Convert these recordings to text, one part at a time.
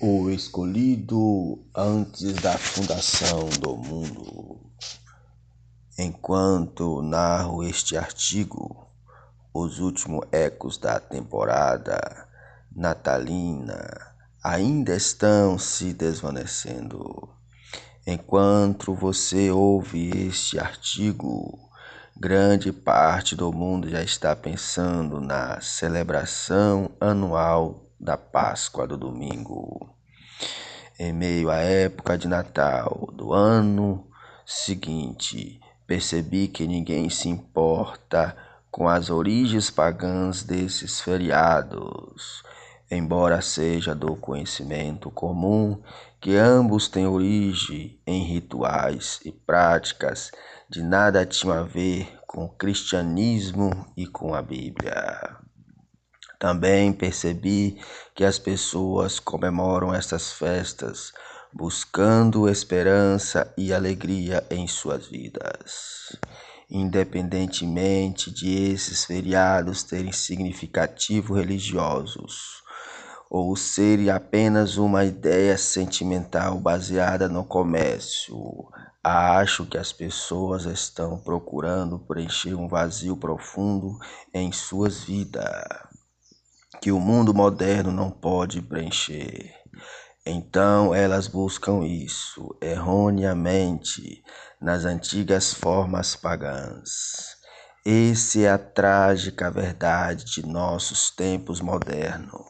O escolhido antes da fundação do mundo. Enquanto narro este artigo, os últimos ecos da temporada natalina ainda estão se desvanecendo. Enquanto você ouve este artigo, grande parte do mundo já está pensando na celebração anual da Páscoa do domingo. Em meio à época de Natal do ano seguinte, percebi que ninguém se importa com as origens pagãs desses feriados, embora seja do conhecimento comum que ambos têm origem em rituais e práticas de nada tinham a ver com o cristianismo e com a Bíblia. Também percebi que as pessoas comemoram estas festas buscando esperança e alegria em suas vidas. Independentemente de esses feriados terem significativo religiosos ou serem apenas uma ideia sentimental baseada no comércio, acho que as pessoas estão procurando preencher um vazio profundo em suas vidas que o mundo moderno não pode preencher. Então elas buscam isso erroneamente nas antigas formas pagãs. Essa é a trágica verdade de nossos tempos modernos.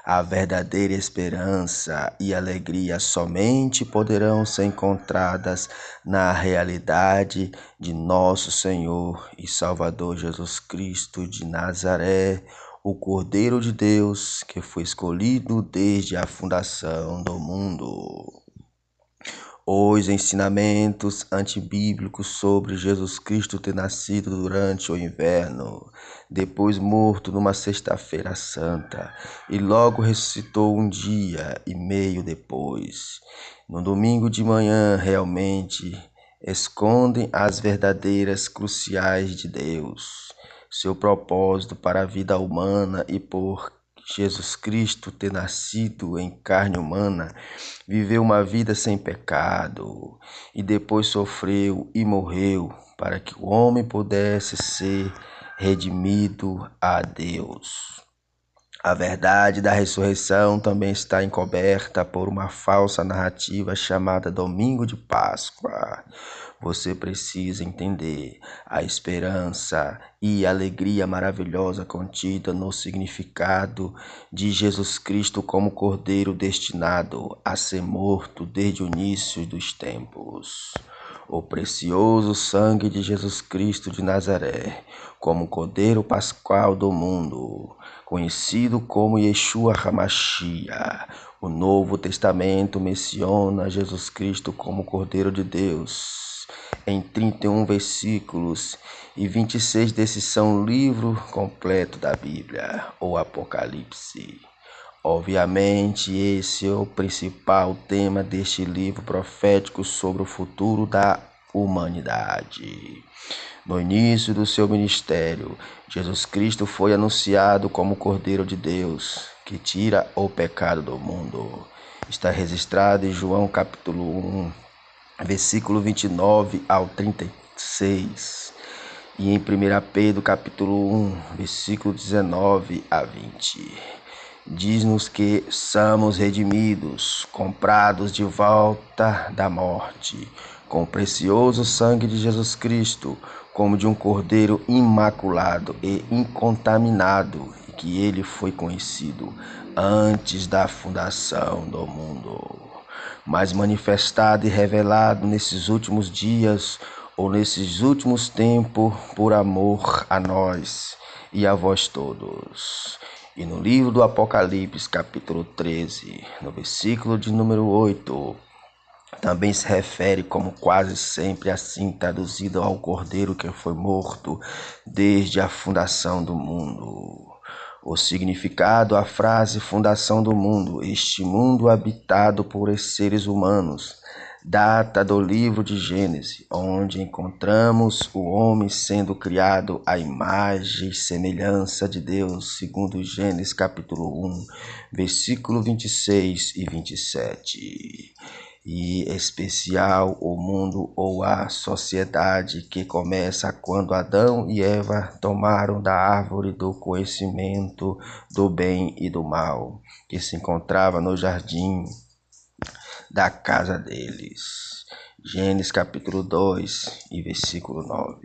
A verdadeira esperança e alegria somente poderão ser encontradas na realidade de nosso Senhor e Salvador Jesus Cristo de Nazaré, o Cordeiro de Deus que foi escolhido desde a fundação do mundo. Os ensinamentos antibíblicos sobre Jesus Cristo ter nascido durante o inverno, depois morto numa sexta-feira santa e logo ressuscitou um dia e meio depois, no domingo de manhã, realmente escondem as verdadeiras cruciais de Deus, seu propósito para a vida humana e por Jesus Cristo ter nascido em carne humana, viveu uma vida sem pecado e depois sofreu e morreu para que o homem pudesse ser redimido a Deus. A verdade da ressurreição também está encoberta por uma falsa narrativa chamada Domingo de Páscoa. Você precisa entender a esperança e a alegria maravilhosa contida no significado de Jesus Cristo como Cordeiro destinado a ser morto desde o início dos tempos. O precioso sangue de Jesus Cristo de Nazaré, como Cordeiro Pascual do mundo, conhecido como Yeshua HaMashiach. O Novo Testamento menciona Jesus Cristo como Cordeiro de Deus em 31 versículos e 26 desses são o livro completo da Bíblia, ou Apocalipse. Obviamente, esse é o principal tema deste livro profético sobre o futuro da humanidade. No início do seu ministério, Jesus Cristo foi anunciado como Cordeiro de Deus, que tira o pecado do mundo. Está registrado em João capítulo 1, versículo 29 ao 36. E em 1 Pedro capítulo 1, versículo 19 a 20. Diz-nos que somos redimidos, comprados de volta da morte, com o precioso sangue de Jesus Cristo, como de um cordeiro imaculado e incontaminado, e que ele foi conhecido antes da fundação do mundo, mas manifestado e revelado nesses últimos dias ou nesses últimos tempos por amor a nós e a vós todos. E no livro do Apocalipse, capítulo 13, no versículo de número 8, também se refere como quase sempre assim traduzido ao Cordeiro que foi morto desde a fundação do mundo. O significado, a frase fundação do mundo, este mundo habitado por seres humanos, data do livro de Gênesis, onde encontramos o homem sendo criado à imagem e semelhança de Deus, segundo Gênesis capítulo 1, versículo 26 e 27. E especial o mundo ou a sociedade que começa quando Adão e Eva tomaram da árvore do conhecimento do bem e do mal, que se encontrava no jardim da casa deles. Gênesis capítulo 2 e versículo 9.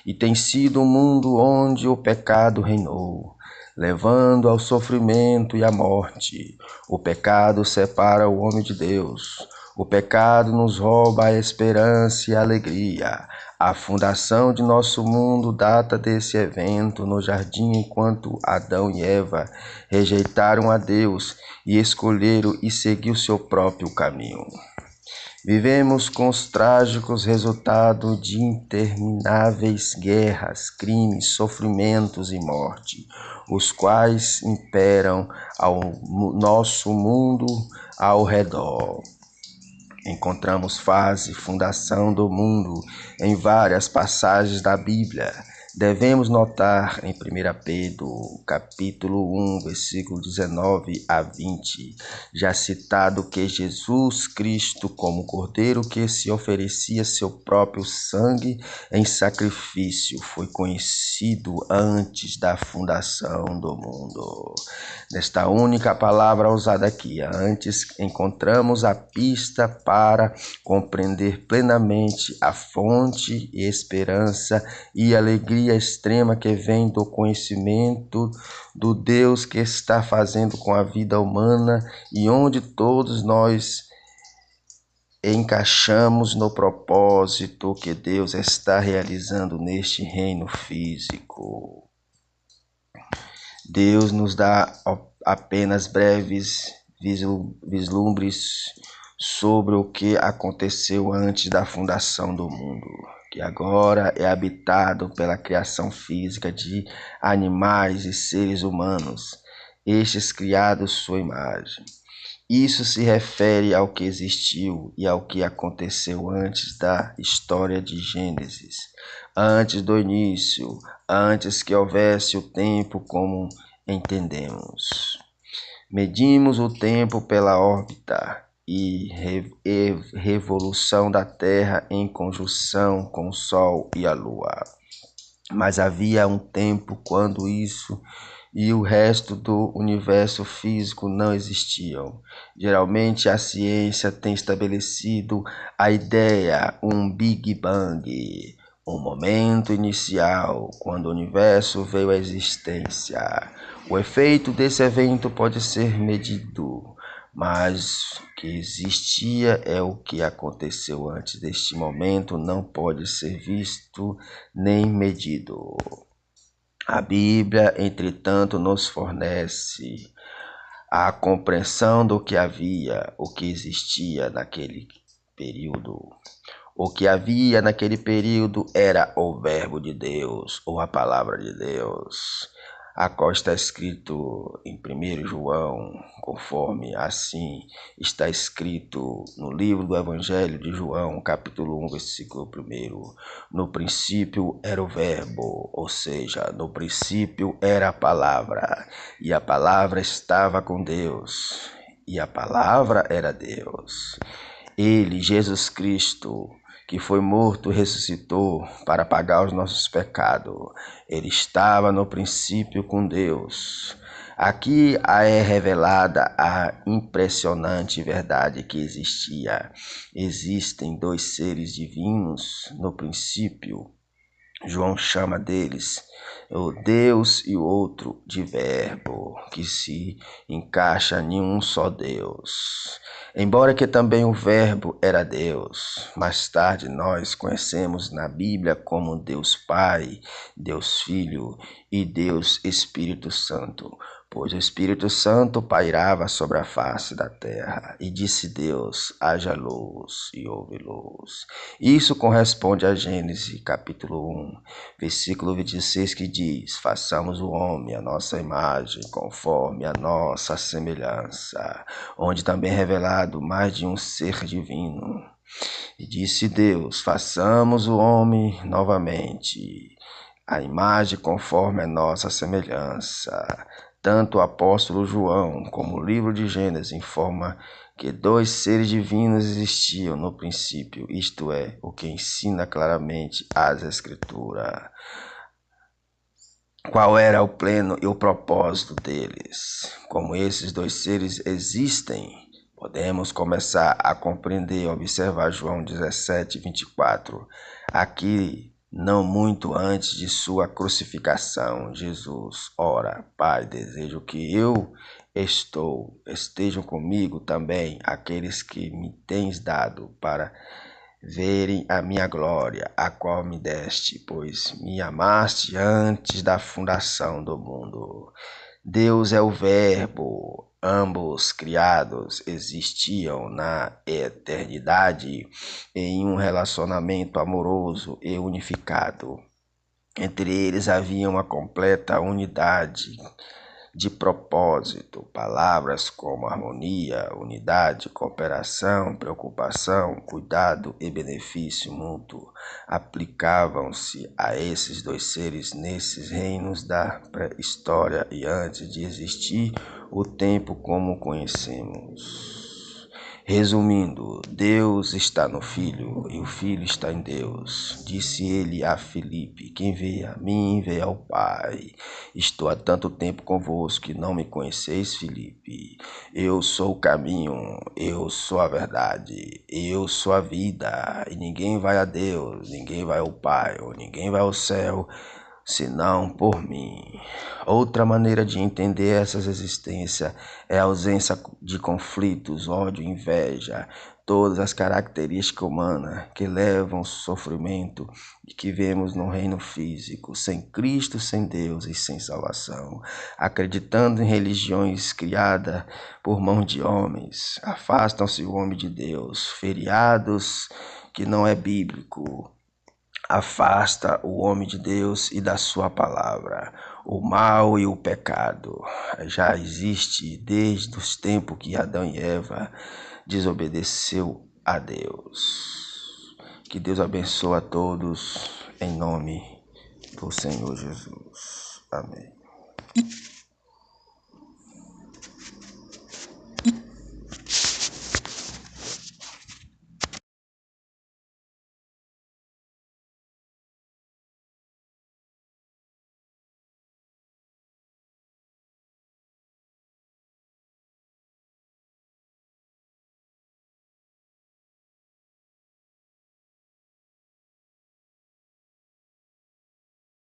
E tem sido um mundo onde o pecado reinou, levando ao sofrimento e à morte. O pecado separa o homem de Deus. O pecado nos rouba a esperança e a alegria. A fundação de nosso mundo data desse evento no jardim, enquanto Adão e Eva rejeitaram a Deus e escolheram e seguiu seu próprio caminho. Vivemos com os trágicos resultados de intermináveis guerras, crimes, sofrimentos e morte, os quais imperam ao nosso mundo ao redor. Encontramos fase, fundação do mundo em várias passagens da Bíblia. Devemos notar em 1 Pedro, capítulo 1, versículo 19 a 20, já citado que Jesus Cristo, como cordeiro que se oferecia seu próprio sangue em sacrifício, foi conhecido antes da fundação do mundo. Nesta única palavra usada aqui, antes, encontramos a pista para compreender plenamente a fonte e esperança e alegria extrema que vem do conhecimento do Deus que está fazendo com a vida humana e onde todos nós encaixamos no propósito que Deus está realizando neste reino físico. Deus nos dá apenas breves vislumbres sobre o que aconteceu antes da fundação do mundo, que agora é habitado pela criação física de animais e seres humanos, estes criados sua imagem. Isso se refere ao que existiu e ao que aconteceu antes da história de Gênesis, antes do início, antes que houvesse o tempo como entendemos. Medimos o tempo pela órbita e revolução da Terra em conjunção com o Sol e a Lua. Mas havia um tempo quando isso e o resto do universo físico não existiam. Geralmente a ciência tem estabelecido a ideia, um Big Bang, um momento inicial, quando o universo veio à existência. O efeito desse evento pode ser medido, mas o que existia é o que aconteceu antes deste momento, não pode ser visto nem medido. A Bíblia, entretanto, nos fornece a compreensão do que havia, o que existia naquele período. O que havia naquele período era o Verbo de Deus, ou a Palavra de Deus, a qual está escrito em 1 João, conforme assim está escrito no livro do Evangelho de João, capítulo 1, versículo 1. No princípio era o Verbo, ou seja, no princípio era a Palavra, e a Palavra estava com Deus, e a Palavra era Deus. Ele, Jesus Cristo, que foi morto e ressuscitou para pagar os nossos pecados. Ele estava no princípio com Deus. Aqui é revelada a impressionante verdade que existem dois seres divinos no princípio. João chama deles o Deus e o outro de Verbo, que se encaixa em um só Deus. Embora que também o Verbo era Deus, mais tarde nós conhecemos na Bíblia como Deus Pai, Deus Filho e Deus Espírito Santo. pois o Espírito Santo pairava sobre a face da terra, e disse Deus, haja luz, e houve luz. Isso corresponde a Gênesis capítulo 1, versículo 26, que diz, façamos o homem a nossa imagem, conforme a nossa semelhança, onde também é revelado mais de um ser divino. E disse Deus, façamos o homem novamente, a imagem conforme a nossa semelhança. Tanto o apóstolo João como o livro de Gênesis informa que dois seres divinos existiam no princípio, isto é, o que ensina claramente as Escrituras. Qual era o plano e o propósito deles? Como esses dois seres existem, podemos começar a compreender e observar João 17, 24. Aqui, não muito antes de sua crucificação, Jesus ora, Pai, desejo que estejam comigo também aqueles que me tens dado para verem a minha glória, a qual me deste, pois me amaste antes da fundação do mundo. Deus é o Verbo, ambos criados existiam na eternidade em um relacionamento amoroso e unificado. Entre eles havia uma completa unidade de propósito, palavras como harmonia, unidade, cooperação, preocupação, cuidado e benefício mútuo aplicavam-se a esses dois seres nesses reinos da pré-história e antes de existir o tempo como conhecemos. Resumindo, Deus está no Filho e o Filho está em Deus. Disse ele a Filipe, quem vê a mim, vê ao Pai. Estou há tanto tempo convosco que não me conheceis, Filipe. Eu sou o caminho, eu sou a verdade, eu sou a vida. E ninguém vai a Deus, ninguém vai ao Pai, ou ninguém vai ao céu, senão por mim. Outra maneira de entender essa existência é a ausência de conflitos, ódio, inveja, todas as características humanas que levam ao sofrimento e que vemos no reino físico, sem Cristo, sem Deus e sem salvação, acreditando em religiões criadas por mão de homens, afastam-se o homem de Deus, feriados que não é bíblico, afasta o homem de Deus e da sua palavra. O mal e o pecado já existe desde os tempos que Adão e Eva desobedeceu a Deus. Que Deus abençoe a todos em nome do Senhor Jesus. Amém.